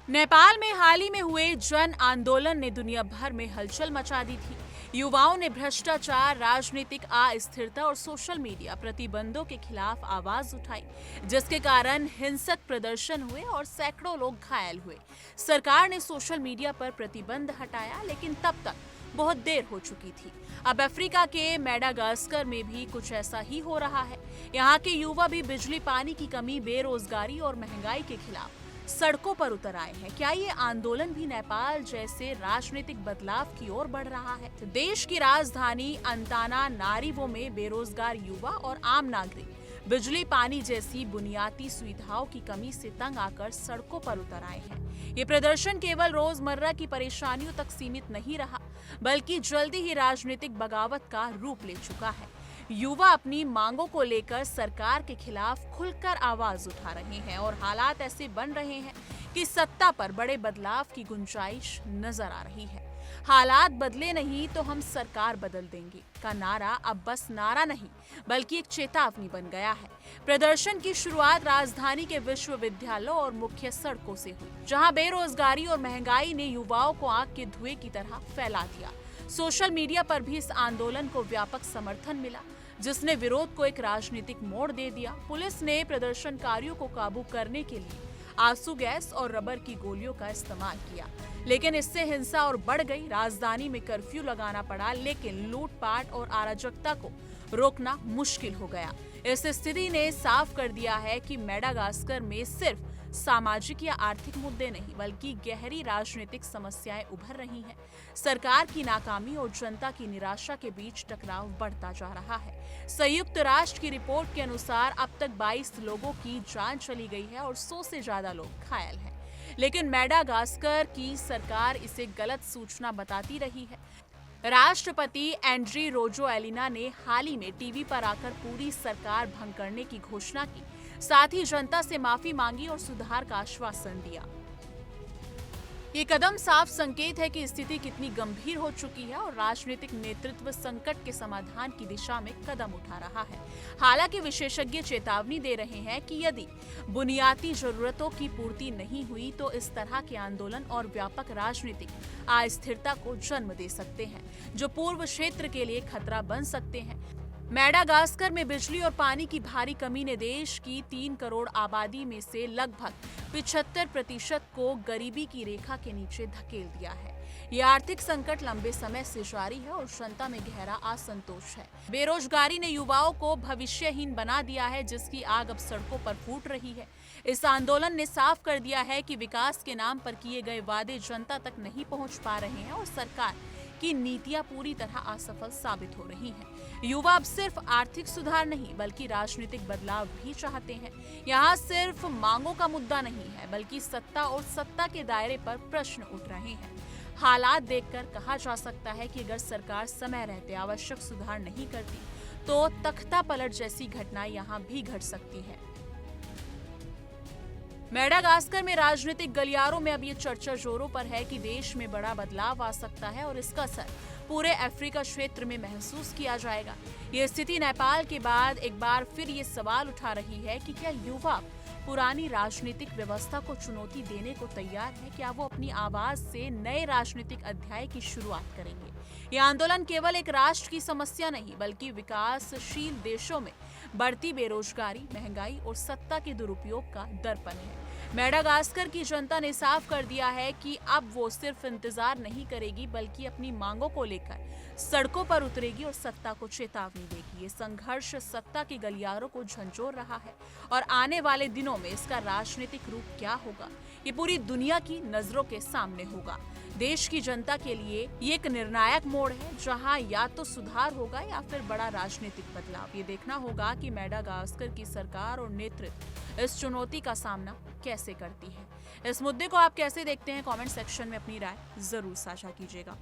नेपाल में हाल ही में हुए जन आंदोलन ने दुनिया भर में हलचल मचा दी थी। युवाओं ने भ्रष्टाचार, राजनीतिक अस्थिरता और सोशल मीडिया प्रतिबंधों के खिलाफ आवाज उठाई, जिसके कारण हिंसक प्रदर्शन हुए और सैकड़ों लोग घायल हुए। सरकार ने सोशल मीडिया पर प्रतिबंध हटाया, लेकिन तब तक बहुत देर हो चुकी थी। अब अफ्रीका के मेडागास्कर में भी कुछ ऐसा ही हो रहा है। यहाँ के युवा भी बिजली, पानी की कमी, बेरोजगारी और महंगाई के खिलाफ सड़कों पर उतर आए हैं। क्या ये आंदोलन भी नेपाल जैसे राजनीतिक बदलाव की ओर बढ़ रहा है? देश की राजधानी अंतानानारिवो में बेरोजगार युवा और आम नागरिक बिजली, पानी जैसी बुनियादी सुविधाओं की कमी से तंग आकर सड़कों पर उतर आए हैं। ये प्रदर्शन केवल रोजमर्रा की परेशानियों तक सीमित नहीं रहा, बल्कि जल्दी ही राजनीतिक बगावत का रूप ले चुका है। युवा अपनी मांगों को लेकर सरकार के खिलाफ खुलकर आवाज उठा रहे हैं और हालात ऐसे बन रहे हैं कि सत्ता पर बड़े बदलाव की गुंजाइश नजर आ रही है। हालात बदले नहीं तो हम सरकार बदल देंगे का नारा अब बस नारा नहीं, बल्कि एक चेतावनी बन गया है। प्रदर्शन की शुरुआत राजधानी के विश्वविद्यालयों और मुख्य सड़कों से हुई, जहां बेरोजगारी और महंगाई ने युवाओं को आग के धुएं की तरह फैला दिया। सोशल मीडिया पर भी इस आंदोलन को व्यापक समर्थन मिला, जिसने विरोध को एक राजनीतिक मोड़ दे दिया। पुलिस ने प्रदर्शनकारियों को काबू करने के लिए आंसू गैस और रबर की गोलियों का इस्तेमाल किया, लेकिन इससे हिंसा और बढ़ गई। राजधानी में कर्फ्यू लगाना पड़ा, लेकिन लूटपाट और अराजकता को रोकना मुश्किल हो गया। इस स्थिति ने साफ कर दिया है कि मेडागास्कर में सिर्फ सामाजिक या आर्थिक मुद्दे नहीं, बल्कि गहरी राजनीतिक समस्याएं उभर रही हैं। सरकार की नाकामी और जनता की निराशा के बीच टकराव बढ़ता जा रहा है। संयुक्त राष्ट्र की रिपोर्ट के अनुसार अब तक 22 लोगों की जान चली गई है और 100 से ज्यादा लोग घायल हैं। लेकिन मेडागास्कर की सरकार इसे गलत सूचना बताती रही है। राष्ट्रपति एंड्री रोजो एलिना ने हाल ही में टीवी पर आकर पूरी सरकार भंग करने की घोषणा की, साथ ही जनता से माफी मांगी और सुधार का आश्वासन दिया। ये कदम साफ संकेत है कि स्थिति कितनी गंभीर हो चुकी है और राजनीतिक नेतृत्व संकट के समाधान की दिशा में कदम उठा रहा है। हालांकि विशेषज्ञ चेतावनी दे रहे हैं कि यदि बुनियादी जरूरतों की पूर्ति नहीं हुई तो इस तरह के आंदोलन और व्यापक राजनीतिक अस्थिरता को जन्म दे सकते हैं, जो पूर्व क्षेत्र के लिए खतरा बन सकते हैं। मेडागास्कर में बिजली और पानी की भारी कमी ने देश की 3 करोड़ आबादी में से लगभग 75% को गरीबी की रेखा के नीचे धकेल दिया है। यह आर्थिक संकट लंबे समय से जारी है और जनता में गहरा असंतोष है। बेरोजगारी ने युवाओं को भविष्यहीन बना दिया है, जिसकी आग अब सड़कों पर फूट रही है। इस आंदोलन ने साफ कर दिया है कि विकास के नाम पर किए गए वादे जनता तक नहीं पहुंच पा रहे हैं और सरकार की नीतियां पूरी तरह असफल साबित हो रही हैं। युवा अब सिर्फ आर्थिक सुधार नहीं, बल्कि राजनीतिक बदलाव भी चाहते हैं। यहाँ सिर्फ मांगों का मुद्दा नहीं है, बल्कि सत्ता और सत्ता के दायरे पर प्रश्न उठ रहे हैं। हालात देखकर कहा जा सकता है कि अगर सरकार समय रहते आवश्यक सुधार नहीं करती, तो तख्ता पलट जैसी घटनाएं यहाँ भी घट सकती है। मेडागास्कर में राजनीतिक गलियारों में अब ये चर्चा जोरों पर है कि देश में बड़ा बदलाव आ सकता है और इसका असर पूरे अफ्रीका क्षेत्र में महसूस किया जाएगा। ये स्थिति नेपाल के बाद एक बार फिर ये सवाल उठा रही है कि क्या युवा पुरानी राजनीतिक व्यवस्था को चुनौती देने को तैयार है? क्या वो अपनी आवाज से नए राजनीतिक अध्याय की शुरुआत करेंगे? यह आंदोलन केवल एक राष्ट्र की समस्या नहीं, बल्कि विकासशील देशों में बढ़ती बेरोजगारी, महंगाई और सत्ता के दुरुपयोग का दर्पण है। मेडागास्कर की जनता ने साफ कर दिया है कि अब वो सिर्फ इंतजार नहीं करेगी, बल्कि अपनी मांगों को लेकर सड़कों पर उतरेगी और सत्ता को चेतावनी देगी। ये संघर्ष सत्ता के गलियारों को झंझोर रहा है और आने वाले दिनों में इसका राजनीतिक रूप क्या होगा, ये पूरी दुनिया की नजरों के सामने होगा। देश की जनता के लिए ये एक निर्णायक मोड़ है, जहां या तो सुधार होगा या फिर बड़ा राजनीतिक बदलाव। ये देखना होगा कि मेडागास्कर की सरकार और नेतृत्व इस चुनौती का सामना कैसे करती है। इस मुद्दे को आप कैसे देखते हैं? कमेंट सेक्शन में अपनी राय जरूर साझा कीजिएगा।